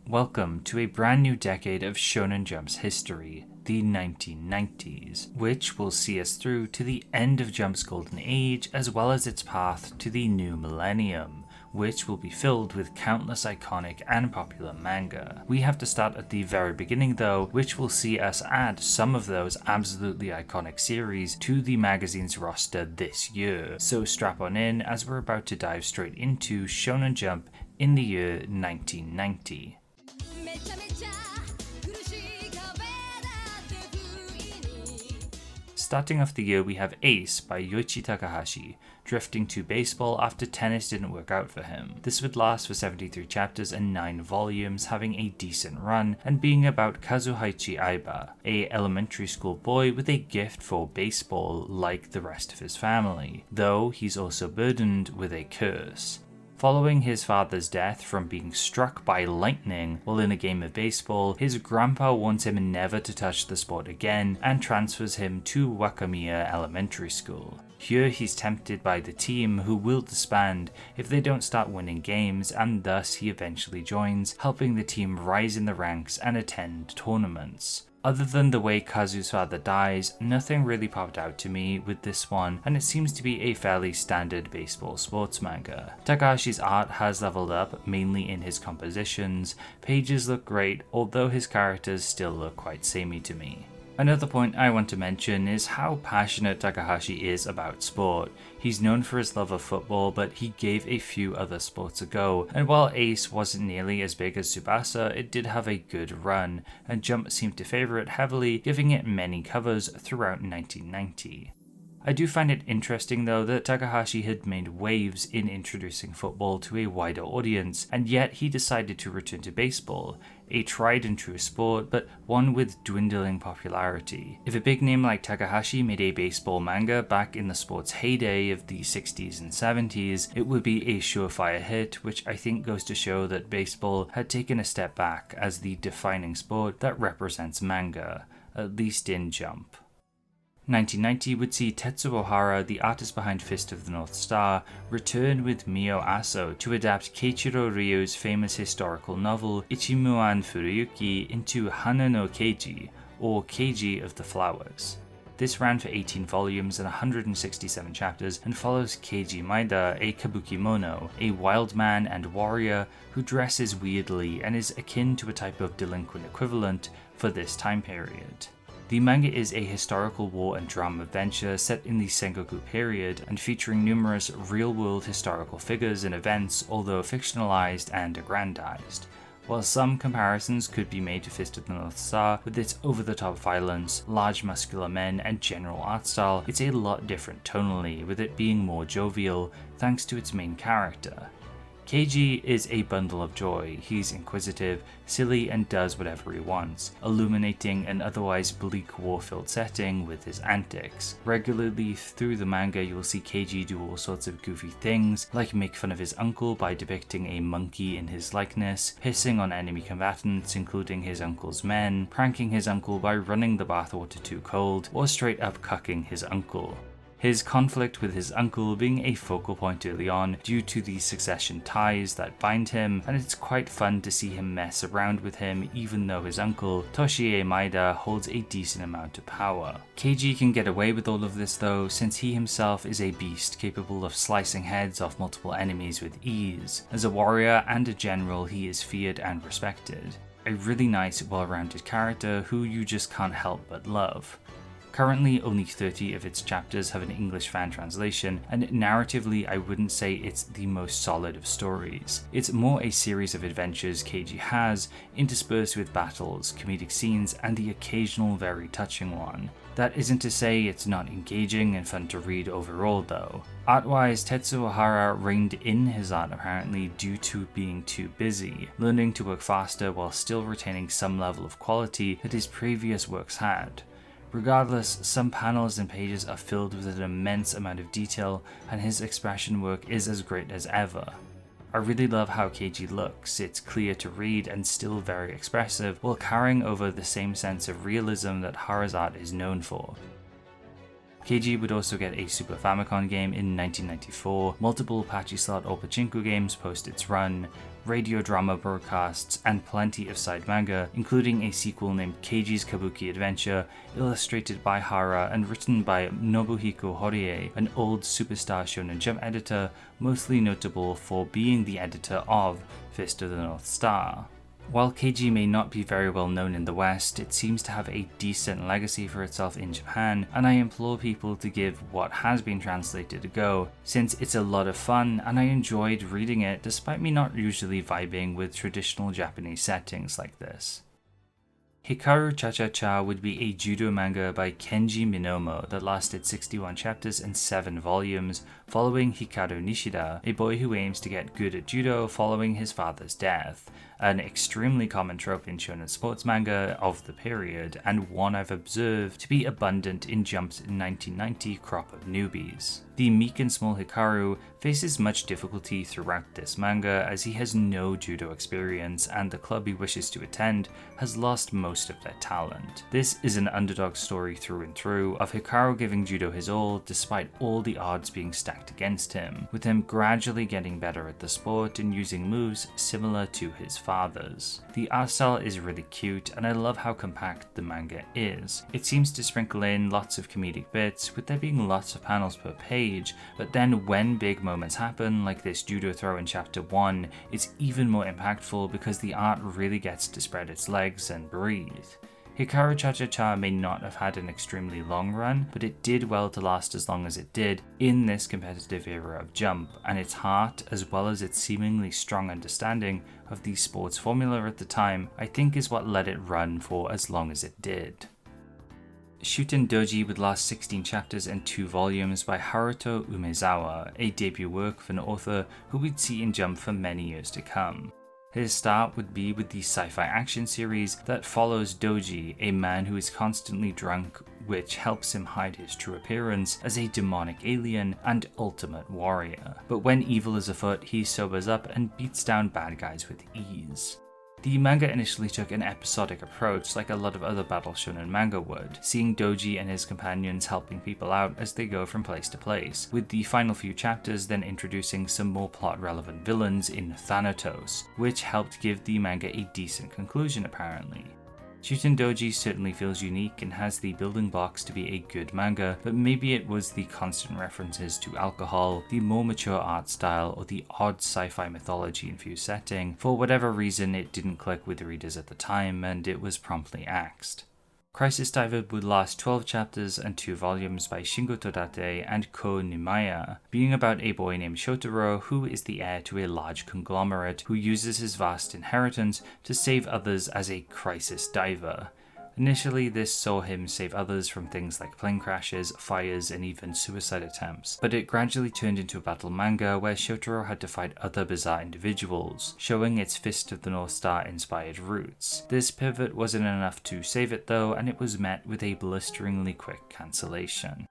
Welcome to a brand new decade of Shonen Jump's history, the 1990s, which will see us through to the end of Jump's golden age as well as its path to the new millennium, which will be filled with countless iconic and popular manga. We have to start at the very beginning though, which will see us add some of those absolutely iconic series to the magazine's roster this year, so strap on in as we're about to dive straight into Shonen Jump in the year 1990. Starting off the year, we have Ace by Yoichi Takahashi, drifting to baseball after tennis didn't work out for him. This would last for 73 chapters and 9 volumes, having a decent run and being about Kazuhaichi Aiba, a elementary school boy with a gift for baseball like the rest of his family, though he's also burdened with a curse. Following his father's death from being struck by lightning while in a game of baseball, his grandpa warns him never to touch the sport again and transfers him to Wakamiya Elementary School. Here he's tempted by the team, who will disband if they don't start winning games, and thus he eventually joins, helping the team rise in the ranks and attend tournaments. Other than the way Kazu's father dies, nothing really popped out to me with this one, and it seems to be a fairly standard baseball sports manga. Takahashi's art has leveled up, mainly in his compositions. Pages look great, although his characters still look quite samey to me. Another point I want to mention is how passionate Takahashi is about sport. He's known for his love of football, but he gave a few other sports a go, and while Ace wasn't nearly as big as Tsubasa, it did have a good run, and Jump seemed to favour it heavily, giving it many covers throughout 1990. I do find it interesting though that Takahashi had made waves in introducing football to a wider audience, and yet he decided to return to baseball, a tried and true sport, but one with dwindling popularity. If a big name like Takahashi made a baseball manga back in the sport's heyday of the 60s and 70s, it would be a surefire hit, which I think goes to show that baseball had taken a step back as the defining sport that represents manga, at least in Jump. 1990 would see Tetsuo Hara, the artist behind Fist of the North Star, return with Mio Aso to adapt Keiichiro Ryu's famous historical novel Ichimuan Furuyuki into Hana no Keiji, or Keiji of the Flowers. This ran for 18 volumes and 167 chapters and follows Keiji Maeda, a kabuki-mono, a wild man and warrior who dresses weirdly and is akin to a type of delinquent equivalent for this time period. The manga is a historical war and drama adventure set in the Sengoku period and featuring numerous real-world historical figures and events, although fictionalized and aggrandized. While some comparisons could be made to Fist of the North Star with its over-the-top violence, large muscular men, and general art style, it's a lot different tonally, with it being more jovial thanks to its main character. Keiji is a bundle of joy. He's inquisitive, silly, and does whatever he wants, illuminating an otherwise bleak war-filled setting with his antics. Regularly through the manga, you will see Keiji do all sorts of goofy things, like make fun of his uncle by depicting a monkey in his likeness, pissing on enemy combatants including his uncle's men, pranking his uncle by running the bathwater too cold, or straight up cucking his uncle. His conflict with his uncle being a focal point early on due to the succession ties that bind him, and it's quite fun to see him mess around with him even though his uncle, Toshie Maeda, holds a decent amount of power. Keiji can get away with all of this though, since he himself is a beast capable of slicing heads off multiple enemies with ease. As a warrior and a general, he is feared and respected. A really nice, well-rounded character who you just can't help but love. Currently, only 30 of its chapters have an English fan translation, and narratively I wouldn't say it's the most solid of stories. It's more a series of adventures Keiji has, interspersed with battles, comedic scenes, and the occasional very touching one. That isn't to say it's not engaging and fun to read overall though. Art-wise, Tetsuo Hara reined in his art apparently due to being too busy, learning to work faster while still retaining some level of quality that his previous works had. Regardless, some panels and pages are filled with an immense amount of detail, and his expression work is as great as ever. I really love how Keiji looks. It's clear to read and still very expressive, while carrying over the same sense of realism that Hara's art is known for. Keiji would also get a Super Famicom game in 1994, multiple Pachi Slot or Pachinko games post its run, radio drama broadcasts, and plenty of side manga, including a sequel named Keiji's Kabuki Adventure, illustrated by Hara and written by Nobuhiko Horie, an old Superstar Shonen Jump editor, mostly notable for being the editor of Fist of the North Star. While Keiji may not be very well known in the West, it seems to have a decent legacy for itself in Japan, and I implore people to give what has been translated a go, since it's a lot of fun and I enjoyed reading it despite me not usually vibing with traditional Japanese settings like this. Hikaru Chachacha would be a judo manga by Kenji Minomo that lasted 61 chapters and 7 volumes, following Hikaru Nishida, a boy who aims to get good at judo following his father's death, an extremely common trope in shonen sports manga of the period, and one I've observed to be abundant in Jump's 1990 crop of newbies. The meek and small Hikaru faces much difficulty throughout this manga as he has no judo experience and the club he wishes to attend has lost most of their talent. This is an underdog story through and through of Hikaru giving judo his all despite all the odds being stacked against him, with him gradually getting better at the sport and using moves similar to his father's. The art style is really cute and I love how compact the manga is. It seems to sprinkle in lots of comedic bits, with there being lots of panels per page, but then when big moments happen, like this judo throw in chapter 1, it's even more impactful because the art really gets to spread its legs and breathe. Hikaru Chachacha may not have had an extremely long run, but it did well to last as long as it did in this competitive era of Jump, and its heart, as well as its seemingly strong understanding of the sports formula at the time, I think is what let it run for as long as it did. Shuten Douji would last 16 chapters and 2 volumes by Haruto Umezawa, a debut work of an author who we'd see in Jump for many years to come. His start would be with the sci-fi action series that follows Douji, a man who is constantly drunk, which helps him hide his true appearance as a demonic alien and ultimate warrior. But when evil is afoot, he sobers up and beats down bad guys with ease. The manga initially took an episodic approach like a lot of other battle shonen manga would, seeing Douji and his companions helping people out as they go from place to place, with the final few chapters then introducing some more plot relevant villains in Thanatos, which helped give the manga a decent conclusion apparently. Shuten Douji certainly feels unique and has the building blocks to be a good manga, but maybe it was the constant references to alcohol, the more mature art style, or the odd sci-fi mythology infused setting. For whatever reason, it didn't click with readers at the time, and it was promptly axed. Crisis Diver would last 12 chapters and 2 volumes by Shingo Todate and Ko Nimaya, being about a boy named Shotaro who is the heir to a large conglomerate who uses his vast inheritance to save others as a crisis diver. Initially, this saw him save others from things like plane crashes, fires, and even suicide attempts, but it gradually turned into a battle manga where Shotaro had to fight other bizarre individuals, showing its Fist of the North Star inspired roots. This pivot wasn't enough to save it though, and it was met with a blisteringly quick cancellation.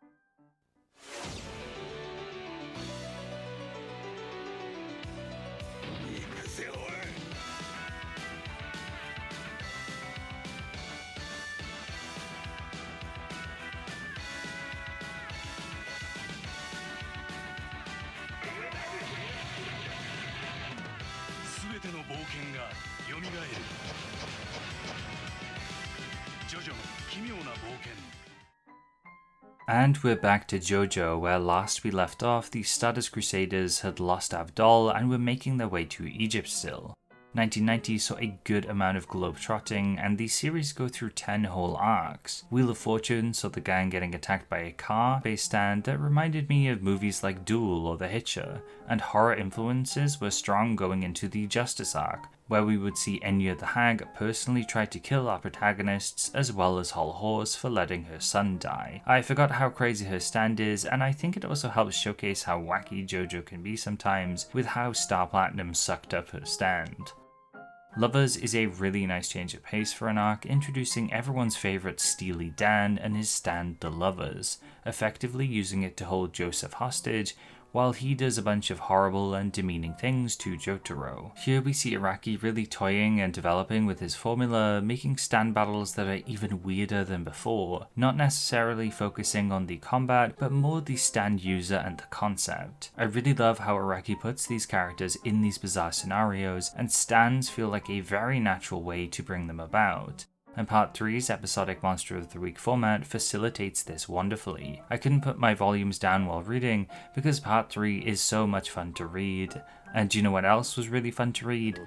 And we're back to JoJo, where last we left off, the Stardust Crusaders had lost Avdol and were making their way to Egypt still. 1990 saw a good amount of globe-trotting, and the series go through 10 whole arcs. Wheel of Fortune saw the gang getting attacked by a car-based stand that reminded me of movies like Duel or The Hitcher, and horror influences were strong going into the Justice arc, where we would see Enya the Hag personally try to kill our protagonists, as well as Hull Horse for letting her son die. I forgot how crazy her stand is, and I think it also helps showcase how wacky JoJo can be sometimes, with how Star Platinum sucked up her stand. Lovers is a really nice change of pace for an arc, introducing everyone's favourite Steely Dan and his stand The Lovers, effectively using it to hold Joseph hostage, while he does a bunch of horrible and demeaning things to Jotaro. Here we see Araki really toying and developing with his formula, making stand battles that are even weirder than before, not necessarily focusing on the combat, but more the stand user and the concept. I really love how Araki puts these characters in these bizarre scenarios, and stands feel like a very natural way to bring them about. And Part 3's episodic Monster of the Week format facilitates this wonderfully. I couldn't put my volumes down while reading because Part 3 is so much fun to read. And do you know what else was really fun to read?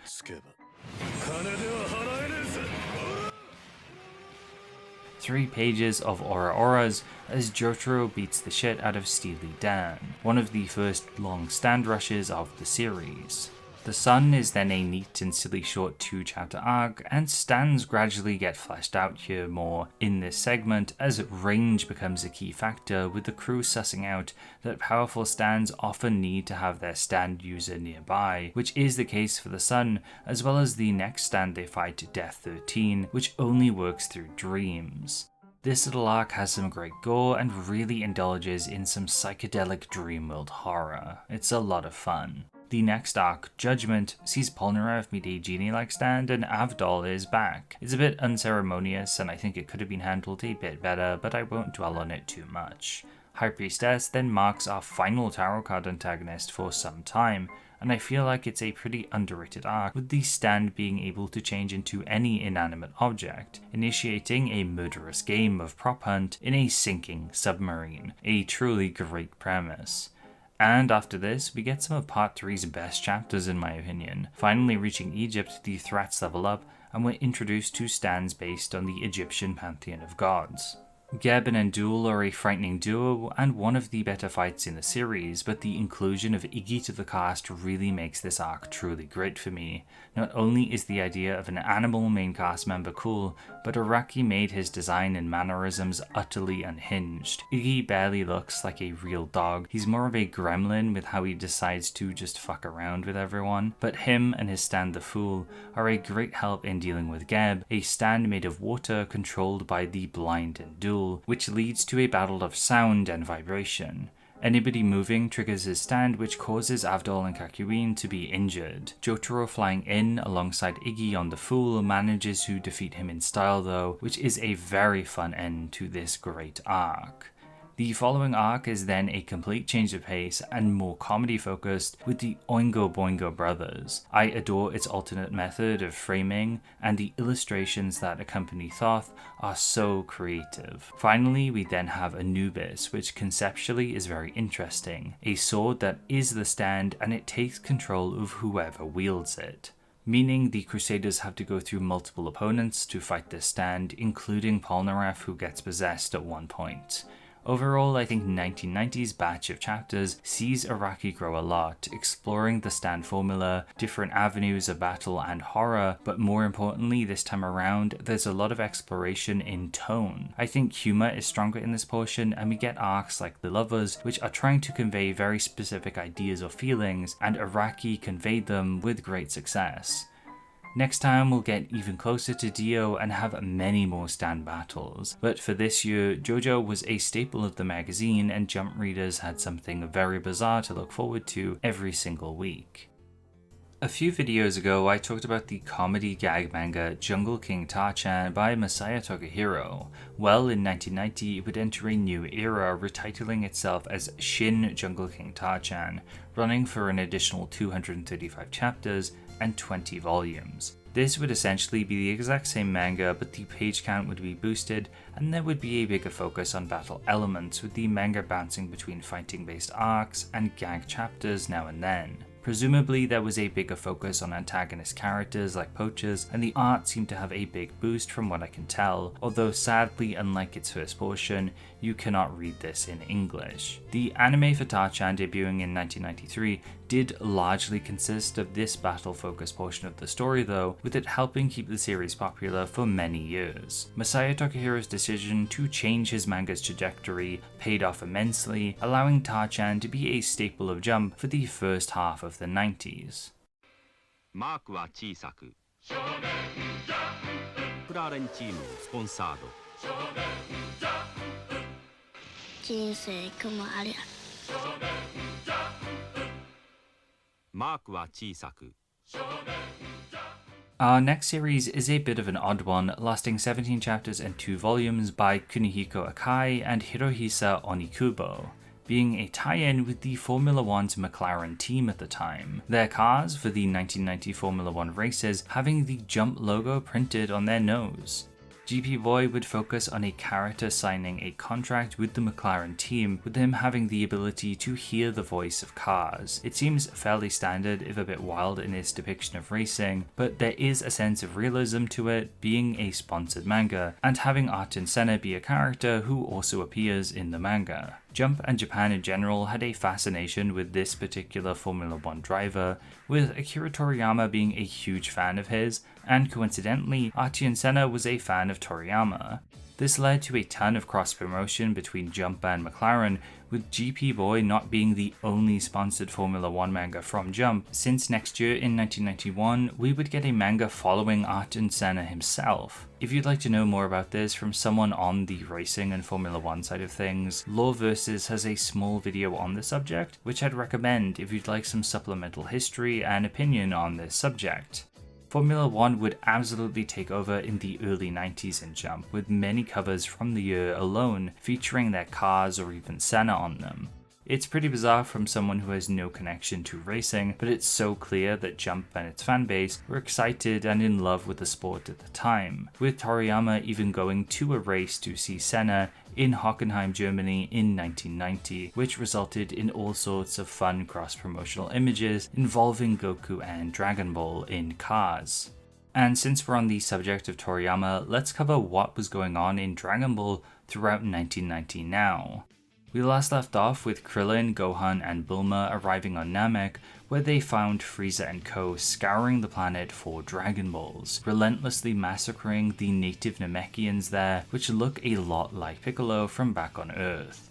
3 pages of Aura Auras as Jotaro beats the shit out of Steely Dan, one of the first long stand rushes of the series. The sun is then a neat and silly short 2-chapter arc, and stands gradually get fleshed out here more in this segment as range becomes a key factor, with the crew sussing out that powerful stands often need to have their stand user nearby, which is the case for the sun, as well as the next stand they fight, Death 13, which only works through dreams. This little arc has some great gore and really indulges in some psychedelic dreamworld horror. It's a lot of fun. The next arc, Judgment, sees Polnareff meet a genie-like stand and Avdol is back. It's a bit unceremonious and I think it could have been handled a bit better, but I won't dwell on it too much. High Priestess then marks our final tarot card antagonist for some time, and I feel like it's a pretty underrated arc, with the stand being able to change into any inanimate object, initiating a murderous game of prop hunt in a sinking submarine. A truly great premise. And after this, we get some of Part 3's best chapters in my opinion. Finally reaching Egypt, the threats level up, and we're introduced to stands based on the Egyptian pantheon of gods. Geb and Endul are a frightening duo and one of the better fights in the series, but the inclusion of Iggy to the cast really makes this arc truly great for me. Not only is the idea of an animal main cast member cool, but Araki made his design and mannerisms utterly unhinged. Iggy barely looks like a real dog, he's more of a gremlin with how he decides to just fuck around with everyone, but him and his stand the Fool are a great help in dealing with Geb, a stand made of water controlled by the blind Endul, which leads to a battle of sound and vibration. Anybody moving triggers his stand, which causes Avdol and Kakyoin to be injured. Jotaro flying in alongside Iggy on the Fool manages to defeat him in style though, which is a very fun end to this great arc. The following arc is then a complete change of pace and more comedy focused with the Oingo Boingo brothers. I adore its alternate method of framing, and the illustrations that accompany Thoth are so creative. Finally, we then have Anubis, which conceptually is very interesting. A sword that is the stand and it takes control of whoever wields it. Meaning the Crusaders have to go through multiple opponents to fight this stand, including Polnareff, who gets possessed at one point. Overall, I think 1990's batch of chapters sees Araki grow a lot, exploring the stand formula, different avenues of battle and horror, but more importantly this time around, there's a lot of exploration in tone. I think humor is stronger in this portion, and we get arcs like The Lovers, which are trying to convey very specific ideas or feelings, and Araki conveyed them with great success. Next time we'll get even closer to Dio and have many more stand battles, but for this year, JoJo was a staple of the magazine and Jump readers had something very bizarre to look forward to every single week. A few videos ago I talked about the comedy gag manga Jungle King Ta-chan by Masaya Tokihiro. Well, in 1990 it would enter a new era, retitling itself as Shin Jungle King Ta-chan, running for an additional 235 chapters and 20 volumes. This would essentially be the exact same manga, but the page count would be boosted and there would be a bigger focus on battle elements, with the manga bouncing between fighting based arcs and gag chapters now and then. Presumably there was a bigger focus on antagonist characters like poachers, and the art seemed to have a big boost from what I can tell, although sadly unlike its first portion, you cannot read this in English. The anime for Ta-chan debuting in 1993 did largely consist of this battle-focused portion of the story though, with it helping keep the series popular for many years. Masaya Tokihiro's decision to change his manga's trajectory paid off immensely, allowing Ta-chan to be a staple of Jump for the first half of the 90s. マークは小さくクラーレンチームスポンサード人生苦もありゃマークは小さく Our next series is a bit of an odd one, lasting 17 chapters and 2 volumes by Kunihiko Akai and Hirohisa Onikubo, being a tie-in with the Formula One's McLaren team at the time. Their cars for the 1990 Formula One races having the Jump logo printed on their nose. GP Boy would focus on a character signing a contract with the McLaren team, with him having the ability to hear the voice of cars. It seems fairly standard, if a bit wild in its depiction of racing, but there is a sense of realism to it, being a sponsored manga, and having Arten Senna be a character who also appears in the manga. Jump and Japan in general had a fascination with this particular Formula One driver, with Akira Toriyama being a huge fan of his, and coincidentally, Arten Senna was a fan of Toriyama. This led to a ton of cross-promotion between Jump and McLaren, with GP Boy not being the only sponsored Formula One manga from Jump, since next year in 1991 we would get a manga following Arten Senna himself. If you'd like to know more about this from someone on the racing and Formula One side of things, Law Versus has a small video on the subject, which I'd recommend if you'd like some supplemental history and opinion on this subject. Formula One would absolutely take over in the early 90s in Jump, with many covers from the year alone featuring their cars or even Senna on them. It's pretty bizarre from someone who has no connection to racing, but it's so clear that Jump and its fanbase were excited and in love with the sport at the time, with Toriyama even going to a race to see Senna in Hockenheim, Germany in 1990, which resulted in all sorts of fun cross-promotional images involving Goku and Dragon Ball in cars. And since we're on the subject of Toriyama, let's cover what was going on in Dragon Ball throughout 1990 now. We last left off with Krillin, Gohan, and Bulma arriving on Namek, where they found Freiza and co scouring the planet for Dragon Balls, relentlessly massacring the native Namekians there, which look a lot like Piccolo from back on Earth.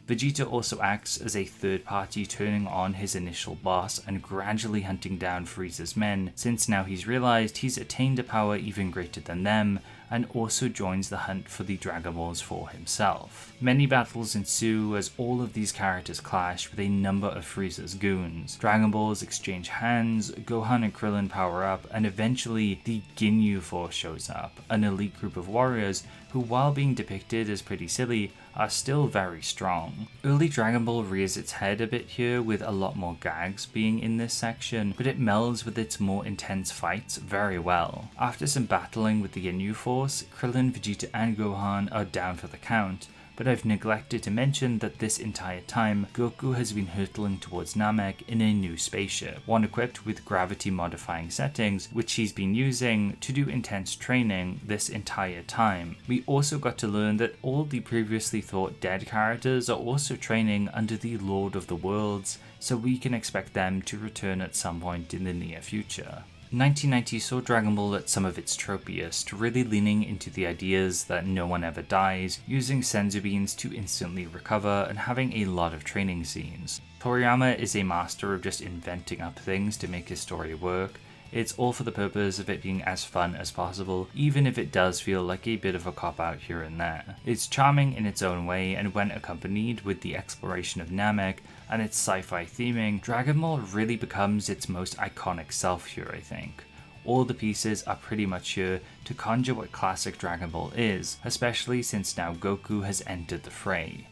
Vegeta also acts as a third party, turning on his initial boss and gradually hunting down Frieza's men, since now he's realized he's attained a power even greater than them, and also joins the hunt for the Dragon Balls for himself. Many battles ensue as all of these characters clash with a number of Frieza's goons. Dragon Balls exchange hands, Gohan and Krillin power up, and eventually the Ginyu Force shows up, an elite group of warriors who, while being depicted as pretty silly, are still very strong. Early Dragon Ball rears its head a bit here, with a lot more gags being in this section, but it melds with its more intense fights very well. After some battling with the Ginyu Force, Krillin, Vegeta and Gohan are down for the count, but I've neglected to mention that this entire time, Goku has been hurtling towards Namek in a new spaceship, one equipped with gravity-modifying settings, which he's been using to do intense training this entire time. We also got to learn that all the previously thought dead characters are also training under the Lord of the Worlds, so we can expect them to return at some point in the near future. 1990 saw Dragon Ball at some of its tropiest, really leaning into the ideas that no one ever dies, using senzu beans to instantly recover, and having a lot of training scenes. Toriyama is a master of just inventing up things to make his story work. It's all for the purpose of it being as fun as possible, even if it does feel like a bit of a cop-out here and there. It's charming in its own way, and when accompanied with the exploration of Namek and its sci-fi theming, Dragon Ball really becomes its most iconic self here, I think. All the pieces are pretty much here to conjure what classic Dragon Ball is, especially since now Goku has entered the fray.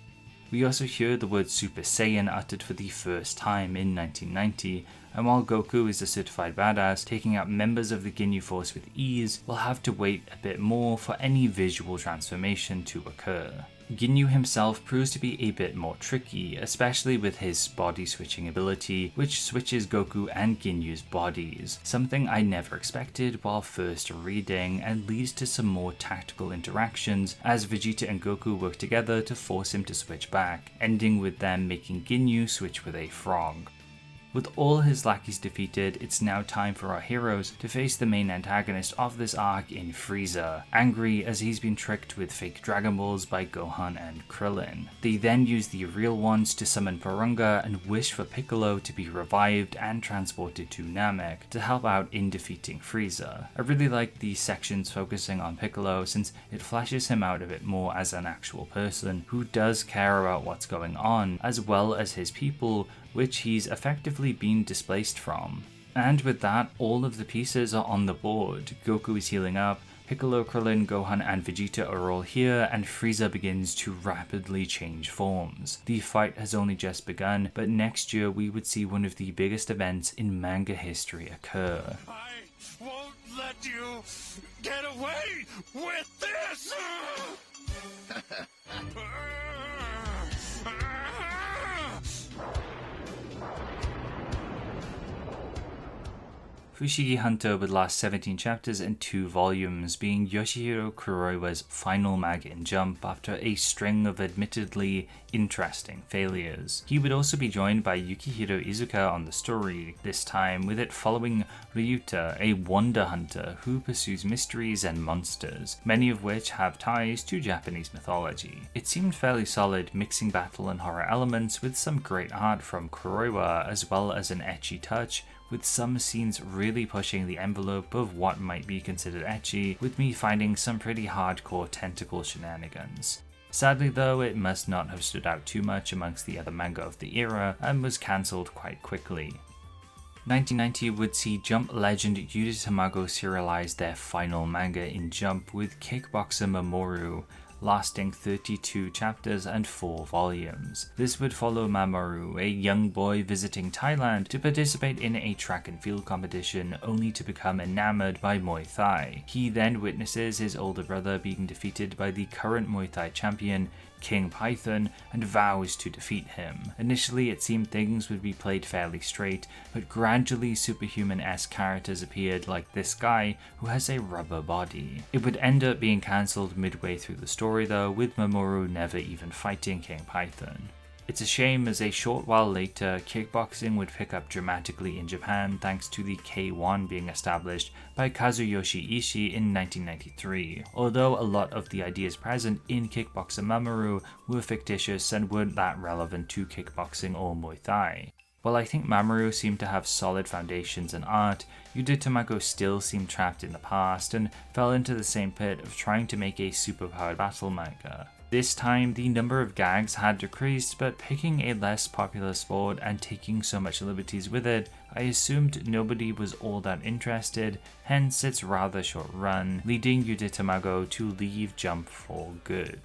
We also hear the word Super Saiyan uttered for the first time in 1990, and while Goku is a certified badass, taking out members of the Ginyu Force with ease, we'll have to wait a bit more for any visual transformation to occur. Ginyu himself proves to be a bit more tricky, especially with his body switching ability, which switches Goku and Ginyu's bodies, something I never expected while first reading, and leads to some more tactical interactions as Vegeta and Goku work together to force him to switch back, ending with them making Ginyu switch with a frog. With all his lackeys defeated, it's now time for our heroes to face the main antagonist of this arc in Freiza, angry as he's been tricked with fake Dragon Balls by Gohan and Krillin. They then use the real ones to summon Porunga and wish for Piccolo to be revived and transported to Namek to help out in defeating Freiza. I really like these sections focusing on Piccolo since it flashes him out a bit more as an actual person who does care about what's going on, as well as his people, which he's effectively been displaced from. And with that, all of the pieces are on the board. Goku is healing up, Piccolo, Krillin, Gohan and Vegeta are all here, and Frieza begins to rapidly change forms. The fight has only just begun, but next year we would see one of the biggest events in manga history occur. I won't let you get away with this! Fushigi Hunter would last 17 chapters and 2 volumes, being Yoshihiro Kuroiwa's final manga in Jump after a string of admittedly interesting failures. He would also be joined by Yukihiro Izuka on the story, this time with it following Ryuta, a wonder hunter who pursues mysteries and monsters, many of which have ties to Japanese mythology. It seemed fairly solid, mixing battle and horror elements with some great art from Kuroiwa as well as an ecchi touch, with some scenes really pushing the envelope of what might be considered ecchi, with me finding some pretty hardcore tentacle shenanigans. Sadly though, it must not have stood out too much amongst the other manga of the era and was cancelled quite quickly. 1990 would see Jump legend Yu Tamago serialize their final manga in Jump with Kickboxer Mamoru, lasting 32 chapters and 4 volumes. This would follow Mamoru, a young boy visiting Thailand to participate in a track and field competition, only to become enamored by Muay Thai. He then witnesses his older brother being defeated by the current Muay Thai champion, King Python, and vows to defeat him. Initially it seemed things would be played fairly straight, but gradually superhuman-esque characters appeared, like this guy who has a rubber body. It would end up being cancelled midway through the story though, with Mamoru never even fighting King Python. It's a shame, as a short while later, kickboxing would pick up dramatically in Japan thanks to the K1 being established by Kazuyoshi Ishii in 1993, although a lot of the ideas present in Kickboxer Mamoru were fictitious and weren't that relevant to kickboxing or Muay Thai. While I think Mamoru seemed to have solid foundations in art, Yu Tamago still seemed trapped in the past and fell into the same pit of trying to make a superpowered battle manga. This time, the number of gags had decreased, but picking a less popular sport and taking so much liberties with it, I assumed nobody was all that interested, hence its rather short run, leading Yu Tamago to leave Jump for good.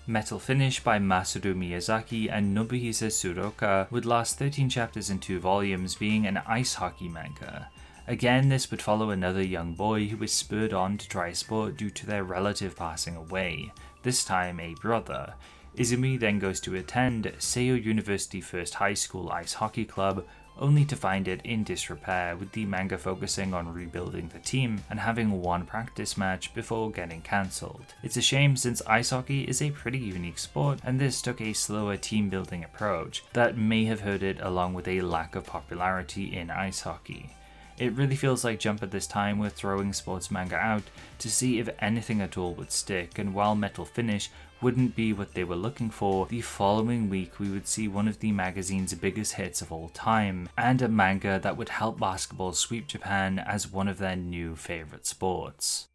Metal Finish by Masaru Miyazaki and Nobuhisa Suroka would last 13 chapters and 2 volumes, being an ice hockey manga. Again, this would follow another young boy who was spurred on to try a sport due to their relative passing away, this time a brother. Izumi then goes to attend Seiyo University First High School Ice Hockey Club, only to find it in disrepair, with the manga focusing on rebuilding the team and having one practice match before getting cancelled. It's a shame, since ice hockey is a pretty unique sport and this took a slower team building approach that may have hurt it, along with a lack of popularity in ice hockey. It really feels like Jump at this time were throwing sports manga out to see if anything at all would stick, and while Metal Finish wouldn't be what they were looking for, the following week we would see one of the magazine's biggest hits of all time, and a manga that would help basketball sweep Japan as one of their new favourite sports.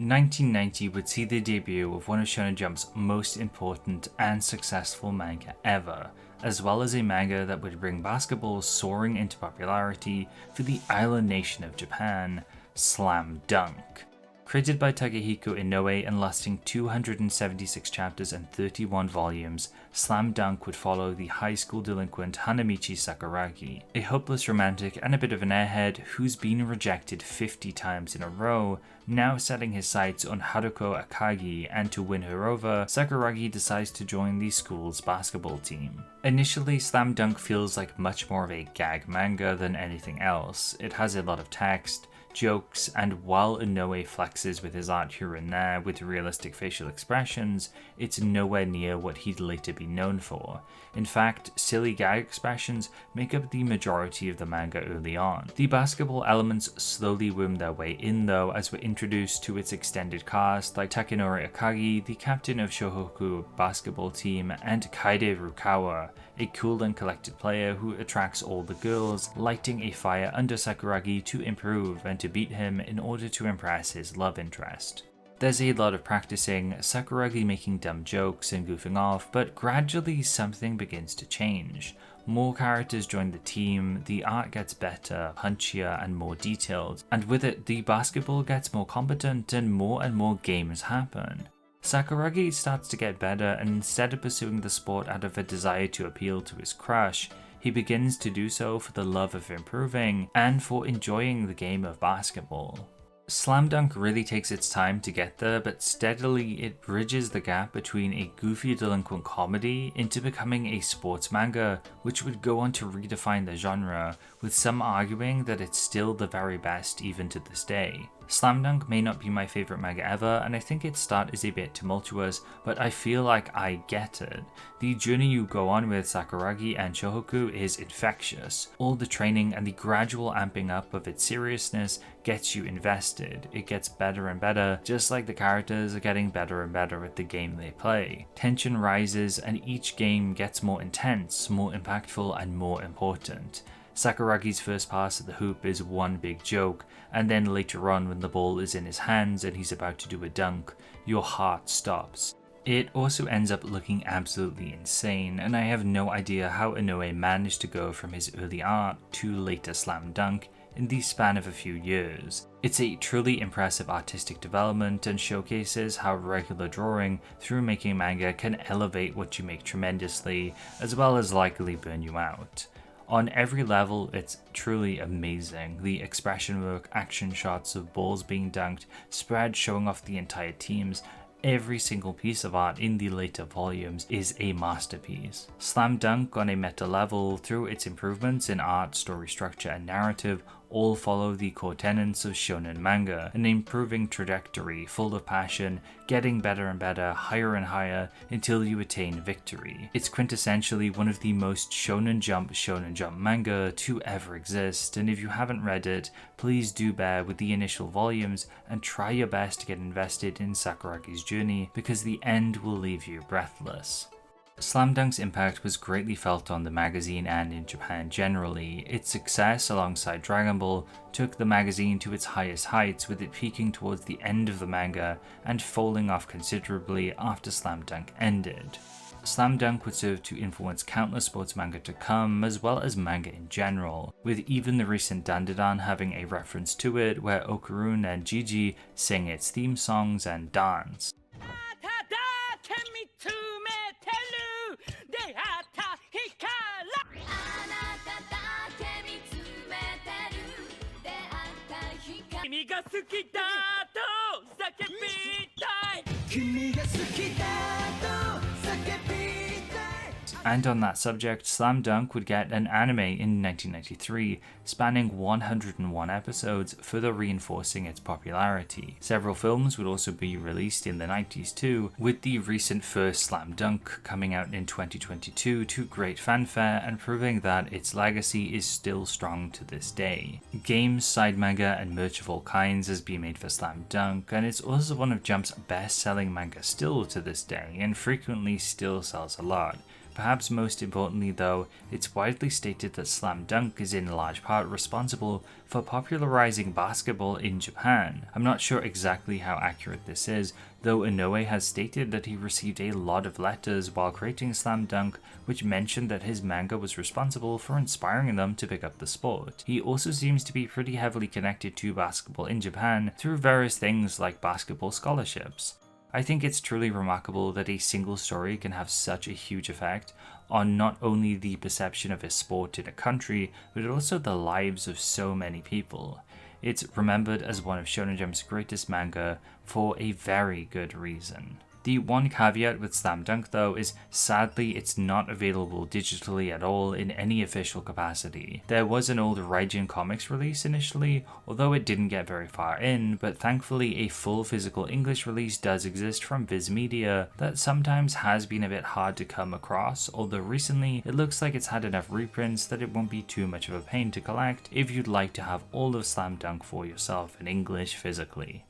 In 1990 would see the debut of one of Shonen Jump's most important and successful manga ever, as well as a manga that would bring basketball soaring into popularity for the island nation of Japan, Slam Dunk. Created by Takehiko Inoue and lasting 276 chapters and 31 volumes, Slam Dunk would follow the high school delinquent Hanamichi Sakuragi, a hopeless romantic and a bit of an airhead who's been rejected 50 times in a row, now setting his sights on Haruko Akagi, and to win her over, Sakuragi decides to join the school's basketball team. Initially, Slam Dunk feels like much more of a gag manga than anything else. It has a lot of text, jokes, and while Inoue flexes with his art here and there with realistic facial expressions, it's nowhere near what he'd later be known for. In fact, silly gag expressions make up the majority of the manga early on. The basketball elements slowly worm their way in though, as we're introduced to its extended cast like Takenori Akagi, the captain of Shohoku basketball team, and Kaide Rukawa, a cool and collected player who attracts all the girls, lighting a fire under Sakuragi to improve and to beat him in order to impress his love interest. There's a lot of practicing, Sakuragi making dumb jokes and goofing off, but gradually something begins to change. More characters join the team, the art gets better, punchier, and more detailed, and with it, the basketball gets more competent and more games happen. Sakuragi starts to get better, and instead of pursuing the sport out of a desire to appeal to his crush, he begins to do so for the love of improving and for enjoying the game of basketball. Slam Dunk really takes its time to get there, but steadily it bridges the gap between a goofy delinquent comedy into becoming a sports manga, which would go on to redefine the genre, with some arguing that it's still the very best even to this day. Slam Dunk may not be my favourite manga ever, and I think its start is a bit tumultuous, but I feel like I get it. The journey you go on with Sakuragi and Shohoku is infectious. All the training and the gradual amping up of its seriousness gets you invested. It gets better and better, just like the characters are getting better and better at the game they play. Tension rises, and each game gets more intense, more impactful, and more important. Sakuragi's first pass at the hoop is one big joke, and then later on when the ball is in his hands and he's about to do a dunk, your heart stops. It also ends up looking absolutely insane, and I have no idea how Inoue managed to go from his early art to later Slam Dunk in the span of a few years. It's a truly impressive artistic development and showcases how regular drawing through making manga can elevate what you make tremendously, as well as likely burn you out. On every level, it's truly amazing. The expression work, action shots of balls being dunked, spread showing off the entire teams, every single piece of art in the later volumes is a masterpiece. Slam Dunk on a meta level, through its improvements in art, story structure, and narrative, all follow the core tenets of shonen manga, an improving trajectory full of passion, getting better and better, higher and higher, until you attain victory. It's quintessentially one of the most shonen jump manga to ever exist, and if you haven't read it, please do bear with the initial volumes and try your best to get invested in Sakuragi's journey, because the end will leave you breathless. Slam Dunk's impact was greatly felt on the magazine and in Japan generally. Its success alongside Dragon Ball took the magazine to its highest heights, with it peaking towards the end of the manga and falling off considerably after Slam Dunk ended. Slam Dunk would serve to influence countless sports manga to come, as well as manga in general, with even the recent Dandadan having a reference to it where Okurun and Jiji sing its theme songs and dance. And on that subject, Slam Dunk would get an anime in 1993, spanning 101 episodes, further reinforcing its popularity. Several films would also be released in the 90s too, with the recent first Slam Dunk coming out in 2022 to great fanfare and proving that its legacy is still strong to this day. Games, side manga, and merch of all kinds has been made for Slam Dunk, and it's also one of Jump's best-selling manga still to this day, and frequently still sells a lot. Perhaps most importantly though, it's widely stated that Slam Dunk is in large part responsible for popularizing basketball in Japan. I'm not sure exactly how accurate this is, though Inoue has stated that he received a lot of letters while creating Slam Dunk which mentioned that his manga was responsible for inspiring them to pick up the sport. He also seems to be pretty heavily connected to basketball in Japan through various things like basketball scholarships. I think it's truly remarkable that a single story can have such a huge effect on not only the perception of a sport in a country, but also the lives of so many people. It's remembered as one of Shonen Jump's greatest manga for a very good reason. The one caveat with Slam Dunk though is sadly it's not available digitally at all in any official capacity. There was an old Raijin Comics release initially, although it didn't get very far in, but thankfully a full physical English release does exist from Viz Media that sometimes has been a bit hard to come across, although recently it looks like it's had enough reprints that it won't be too much of a pain to collect if you'd like to have all of Slam Dunk for yourself in English physically.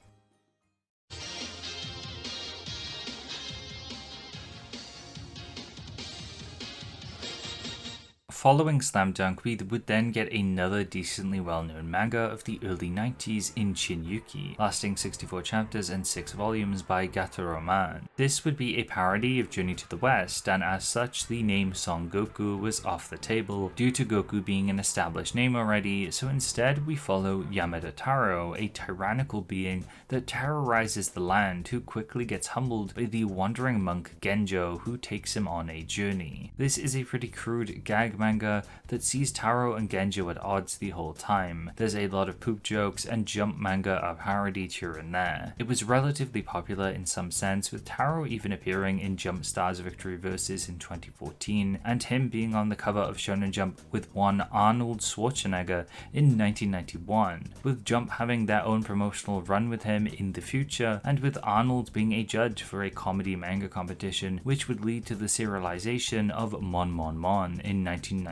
Following Slam Dunk, we would then get another decently well-known manga of the early 90s in Chinyuuki, lasting 64 chapters and 6 volumes by Gatoroman. This would be a parody of Journey to the West, and as such, the name Son Goku was off the table due to Goku being an established name already, so instead we follow Yamada Taro, a tyrannical being that terrorizes the land who quickly gets humbled by the wandering monk Genjo who takes him on a journey. This is a pretty crude gag manga that sees Taro and Genjo at odds the whole time. There's a lot of poop jokes and Jump manga are parodied here and there. It was relatively popular in some sense, with Taro even appearing in Jump Star's Victory Versus in 2014, and him being on the cover of Shonen Jump with one Arnold Schwarzenegger in 1991, with Jump having their own promotional run with him in the future, and with Arnold being a judge for a comedy manga competition, which would lead to the serialization of Mon Mon Mon in 1992.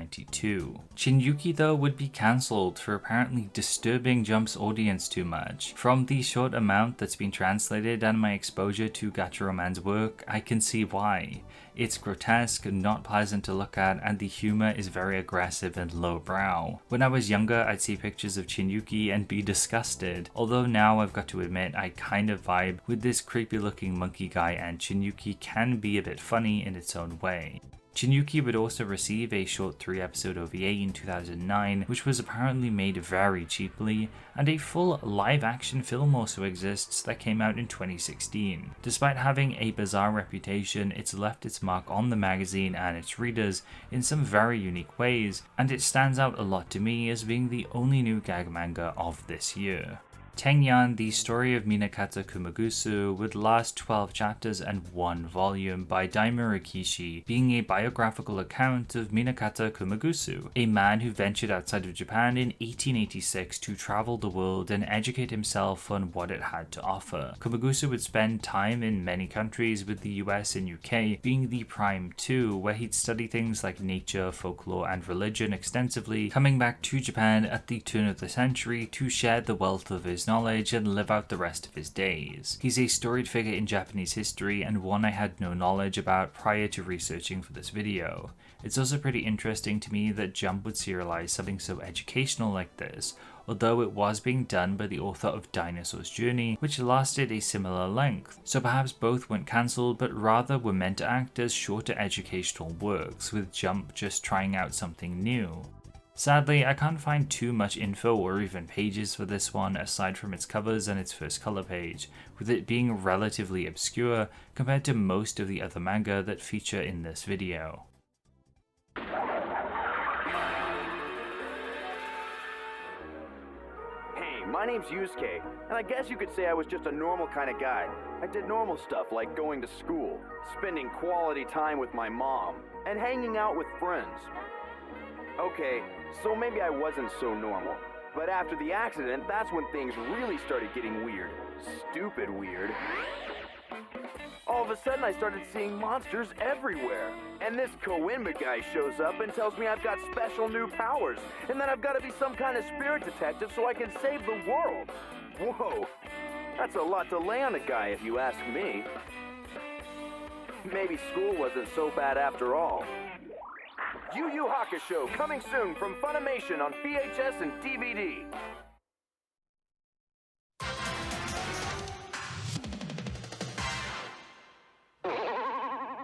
Chinyuuki though would be cancelled for apparently disturbing Jump's audience too much. From the short amount that's been translated and my exposure to Gatoroman's work, I can see why. It's grotesque, not pleasant to look at, and the humor is very aggressive and lowbrow. When I was younger, I'd see pictures of Chinyuuki and be disgusted, although now I've got to admit I kind of vibe with this creepy looking monkey guy, and Chinyuuki can be a bit funny in its own way. Chinyuuki would also receive a short 3-episode OVA in 2009, which was apparently made very cheaply, and a full live-action film also exists that came out in 2016. Despite having a bizarre reputation, it's left its mark on the magazine and its readers in some very unique ways, and it stands out a lot to me as being the only new gag manga of this year. Tengyan, the story of Minakata Kumagusu, would last 12 chapters and 1 volume by Daimyo Rikishi, being a biographical account of Minakata Kumagusu, a man who ventured outside of Japan in 1886 to travel the world and educate himself on what it had to offer. Kumagusu would spend time in many countries, with the US and UK being the prime two, where he'd study things like nature, folklore and religion extensively, coming back to Japan at the turn of the century to share the wealth of his knowledge and live out the rest of his days. He's a storied figure in Japanese history and one I had no knowledge about prior to researching for this video. It's also pretty interesting to me that Jump would serialize something so educational like this, although it was being done by the author of Dinosaur's Journey, which lasted a similar length, so perhaps both weren't cancelled but rather were meant to act as shorter educational works, with Jump just trying out something new. Sadly, I can't find too much info or even pages for this one aside from its covers and its first color page, with it being relatively obscure compared to most of the other manga that feature in this video. Hey, my name's Yusuke, and I guess you could say I was just a normal kind of guy. I did normal stuff like going to school, spending quality time with my mom, and hanging out with friends. Okay, so maybe I wasn't so normal. But after the accident, that's when things really started getting weird. Stupid weird. All of a sudden, I started seeing monsters everywhere. And this Koenma guy shows up and tells me I've got special new powers, and that I've got to be some kind of spirit detective so I can save the world. Whoa, that's a lot to lay on a guy if you ask me. Maybe school wasn't so bad after all. YuYu Hakusho, coming soon from Funimation on VHS and DVD.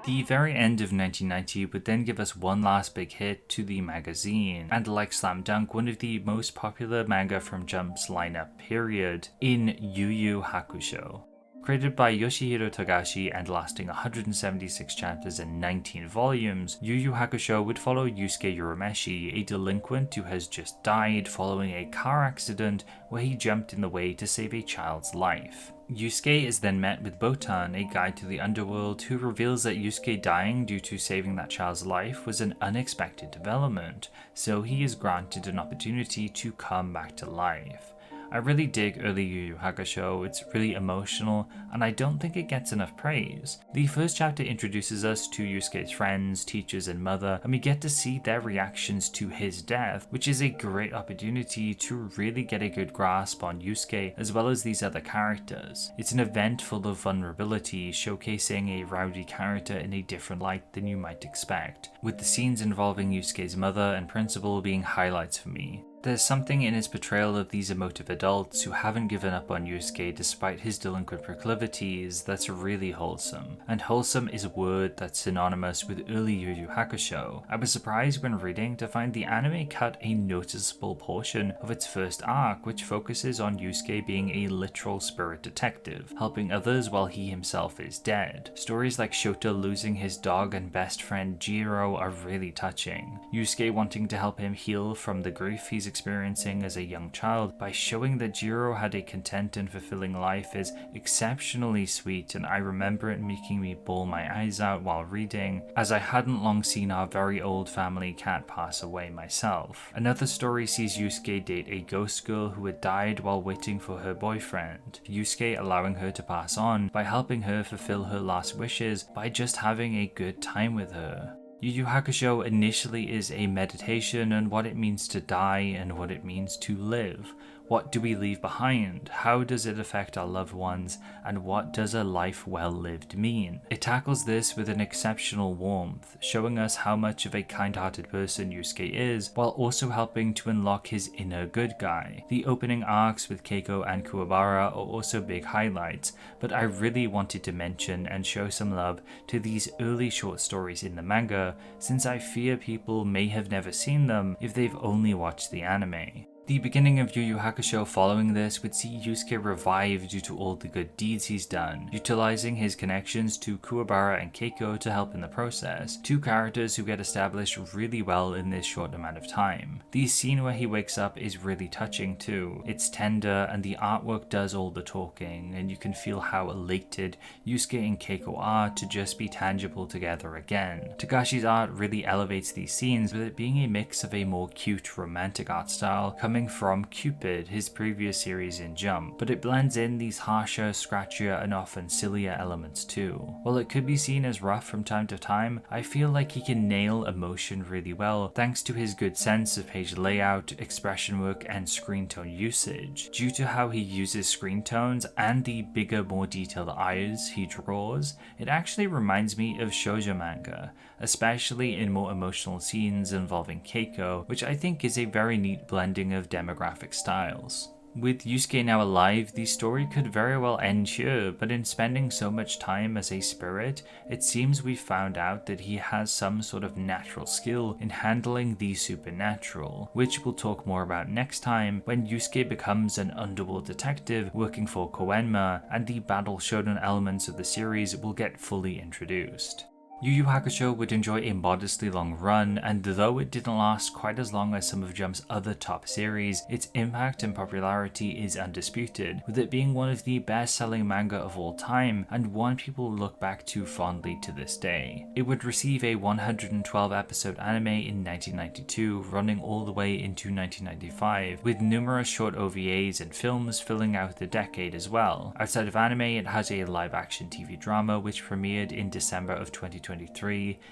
The very end of 1990 would then give us one last big hit to the magazine, and like Slam Dunk, one of the most popular manga from Jump's lineup period, in YuYu Hakusho. Created by Yoshihiro Togashi and lasting 176 chapters and 19 volumes, Yu Yu Hakusho would follow Yusuke Urameshi, a delinquent who has just died following a car accident where he jumped in the way to save a child's life. Yusuke is then met with Botan, a guide to the underworld, who reveals that Yusuke dying due to saving that child's life was an unexpected development, so he is granted an opportunity to come back to life. I really dig early Yu Yu Hakusho, it's really emotional, and I don't think it gets enough praise. The first chapter introduces us to Yusuke's friends, teachers, and mother, and we get to see their reactions to his death, which is a great opportunity to really get a good grasp on Yusuke as well as these other characters. It's an event full of vulnerability, showcasing a rowdy character in a different light than you might expect, with the scenes involving Yusuke's mother and principal being highlights for me. There's something in his portrayal of these emotive adults who haven't given up on Yusuke despite his delinquent proclivities that's really wholesome. And wholesome is a word that's synonymous with early Yu Yu Hakusho. I was surprised when reading to find the anime cut a noticeable portion of its first arc which focuses on Yusuke being a literal spirit detective, helping others while he himself is dead. Stories like Shota losing his dog and best friend Jiro are really touching. Yusuke wanting to help him heal from the grief he's experiencing as a young child by showing that Jiro had a content and fulfilling life is exceptionally sweet, and I remember it making me bawl my eyes out while reading, as I hadn't long seen our very old family cat pass away myself. Another story sees Yusuke date a ghost girl who had died while waiting for her boyfriend, Yusuke allowing her to pass on by helping her fulfill her last wishes by just having a good time with her. Yu Yu Hakusho initially is a meditation on what it means to die and what it means to live. What do we leave behind? How does it affect our loved ones? And what does a life well lived mean? It tackles this with an exceptional warmth, showing us how much of a kind-hearted person Yusuke is, while also helping to unlock his inner good guy. The opening arcs with Keiko and Kuwabara are also big highlights, but I really wanted to mention and show some love to these early short stories in the manga, since I fear people may have never seen them if they've only watched the anime. The beginning of Yu Yu Hakusho following this would see Yusuke revive due to all the good deeds he's done, utilizing his connections to Kuwabara and Keiko to help in the process, two characters who get established really well in this short amount of time. The scene where he wakes up is really touching too. It's tender and the artwork does all the talking, and you can feel how elated Yusuke and Keiko are to just be tangible together again. Togashi's art really elevates these scenes, with it being a mix of a more cute romantic art style coming from Cupid, his previous series in Jump, but it blends in these harsher, scratchier, and often sillier elements too. While it could be seen as rough from time to time, I feel like he can nail emotion really well thanks to his good sense of page layout, expression work, and screen tone usage. Due to how he uses screen tones and the bigger, more detailed eyes he draws, it actually reminds me of shoujo manga, especially in more emotional scenes involving Keiko, which I think is a very neat blending of demographic styles. With Yusuke now alive, the story could very well end here, but in spending so much time as a spirit, it seems we've found out that he has some sort of natural skill in handling the supernatural, which we'll talk more about next time when Yusuke becomes an underworld detective working for Koenma, and the battle shonen elements of the series will get fully introduced. Yu Yu Hakusho would enjoy a modestly long run, and though it didn't last quite as long as some of Jump's other top series, its impact and popularity is undisputed, with it being one of the best-selling manga of all time, and one people look back to fondly to this day. It would receive a 112-episode anime in 1992, running all the way into 1995, with numerous short OVAs and films filling out the decade as well. Outside of anime, it has a live-action TV drama which premiered in December of 2023,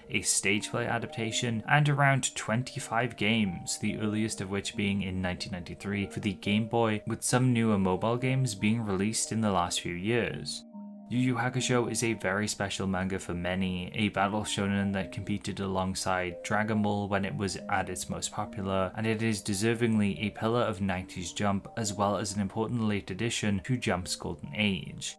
a stage play adaptation, and around 25 games, the earliest of which being in 1993 for the Game Boy, with some newer mobile games being released in the last few years. Yu Yu Hakusho is a very special manga for many, a battle shonen that competed alongside Dragonball when it was at its most popular, and it is deservingly a pillar of 90s Jump as well as an important late addition to Jump's golden age.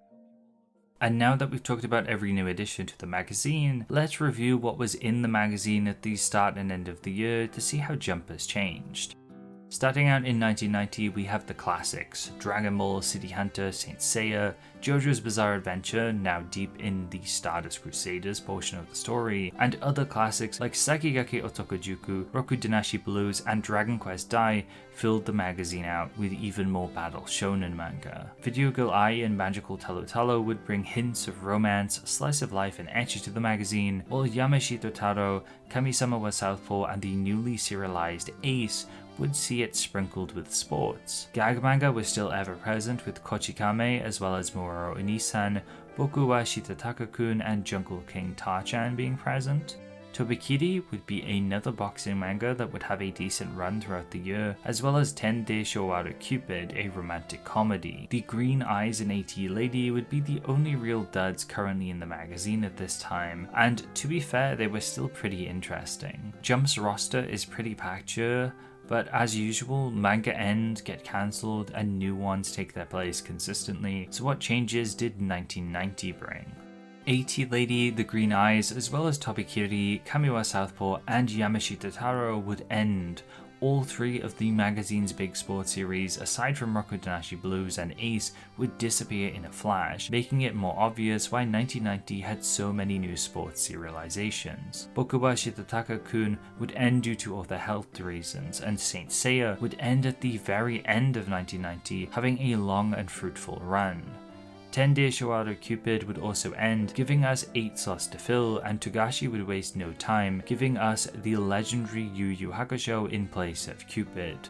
And now that we've talked about every new addition to the magazine, let's review what was in the magazine at the start and end of the year to see how Jump has changed. Starting out in 1990, we have the classics: Dragon Ball, City Hunter, Saint Seiya, JoJo's Bizarre Adventure, now deep in the Stardust Crusaders portion of the story, and other classics like Sakigake Otokojuku, Roku Denashi Blues, and Dragon Quest Dai filled the magazine out with even more battle shonen manga. Video Girl Ai and Magical Talo Talo would bring hints of romance, slice of life, and ecchi to the magazine, while Yamashita Taro, Kami-sama wa Southpaw, and the newly serialized Ace would see it sprinkled with sports. Gag manga was still ever present with Kochikame as well as Moro Onisan, Boku wa Shitataka-kun, and Jungle King Ta-chan being present. Tobikiri would be another boxing manga that would have a decent run throughout the year, as well as Tende Showaru Cupid, a romantic comedy. The Green Eyes and AT Lady would be the only real duds currently in the magazine at this time, and to be fair, they were still pretty interesting. Jump's roster is pretty packed here, but as usual, manga end, get cancelled, and new ones take their place consistently, so what changes did 1990 bring? AT Lady, The Green Eyes, as well as Tobikiri, Kamiwa Southpaw, and Yamashita Taro would end. All three of the magazine's big sports series, aside from Roku Denashi Blues and Ace, would disappear in a flash, making it more obvious why 1990 had so many new sports serializations. Boku wa Shitataka-kun would end due to other health reasons, and Saint Seiya would end at the very end of 1990, having a long and fruitful run. Tende Showaru Cupid would also end, giving us 8 slots to fill, and Togashi would waste no time, giving us the legendary YuYu Hakusho in place of Cupid.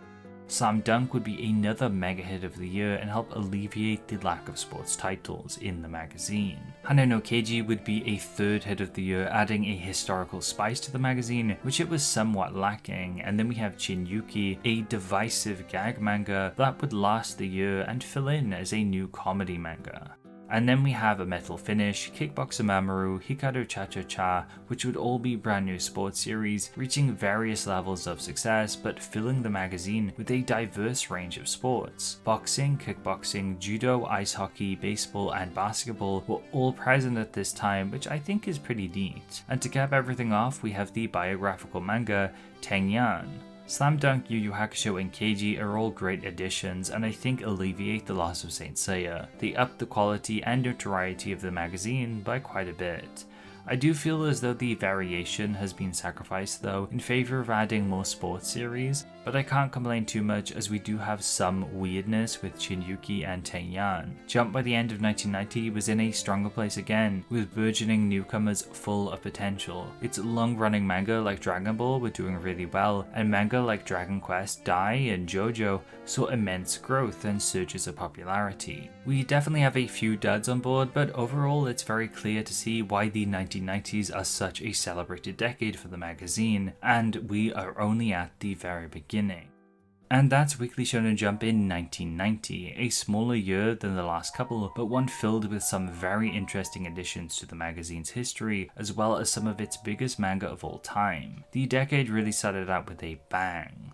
Slam Dunk would be another mega hit of the year and help alleviate the lack of sports titles in the magazine. Hana no Keiji would be a third hit of the year, adding a historical spice to the magazine, which it was somewhat lacking, and then we have Chinyuuki, a divisive gag manga that would last the year and fill in as a new comedy manga. And then we have A Metal Finish, Kickboxer Mamoru, Hikaru Chachacha, which would all be brand new sports series, reaching various levels of success, but filling the magazine with a diverse range of sports. Boxing, kickboxing, judo, ice hockey, baseball, and basketball were all present at this time, which I think is pretty neat. And to cap everything off, we have the biographical manga, Tengyan. Slam Dunk, YuYu Hakusho, and Keiji are all great additions, and I think alleviate the loss of Saint Seiya. They up the quality and notoriety of the magazine by quite a bit. I do feel as though the variation has been sacrificed though in favor of adding more sports series, but I can't complain too much as we do have some weirdness with Chinyuuki and Tengyan. Jump by the end of 1990 was in a stronger place again, with burgeoning newcomers full of potential. Its long-running manga like Dragon Ball were doing really well, and manga like Dragon Quest, Dai, and JoJo saw immense growth and surges of popularity. We definitely have a few duds on board, but overall it's very clear to see why the 1990s are such a celebrated decade for the magazine, and we are only at the very beginning. And that's Weekly Shonen Jump in 1990, a smaller year than the last couple, but one filled with some very interesting additions to the magazine's history, as well as some of its biggest manga of all time. The decade really started out with a bang.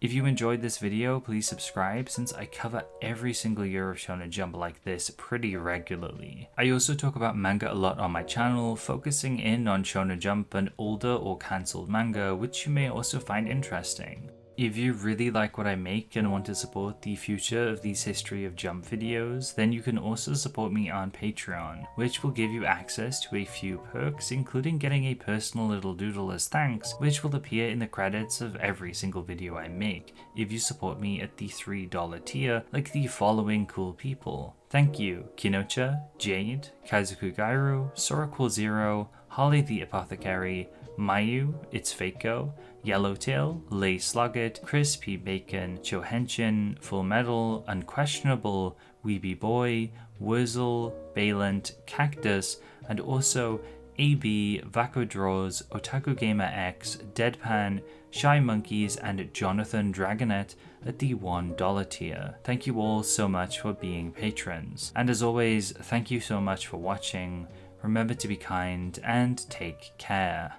If you enjoyed this video, please subscribe since I cover every single year of Shonen Jump like this pretty regularly. I also talk about manga a lot on my channel, focusing in on Shonen Jump and older or cancelled manga, which you may also find interesting. If you really like what I make and want to support the future of these History of Jump videos, then you can also support me on Patreon, which will give you access to a few perks, including getting a personal little doodle as thanks, which will appear in the credits of every single video I make, if you support me at the $3 tier, like the following cool people. Thank you, Kinocha, Jade, Kazuku Gairu, Sora0, Holly the Apothecary, Mayu, It's Faco, Yellowtail, Lay Slugget, Chris P. Bacon, Chohenshin, Full Metal, Unquestionable, Weeby Boy, Wurzel, Balent, Cactus, and also AB, Vako Draws, Otaku Gamer X, Deadpan, Shy Monkeys, and Jonathan Dragonet at the $1 tier. Thank you all so much for being patrons. And as always, thank you so much for watching. Remember to be kind and take care.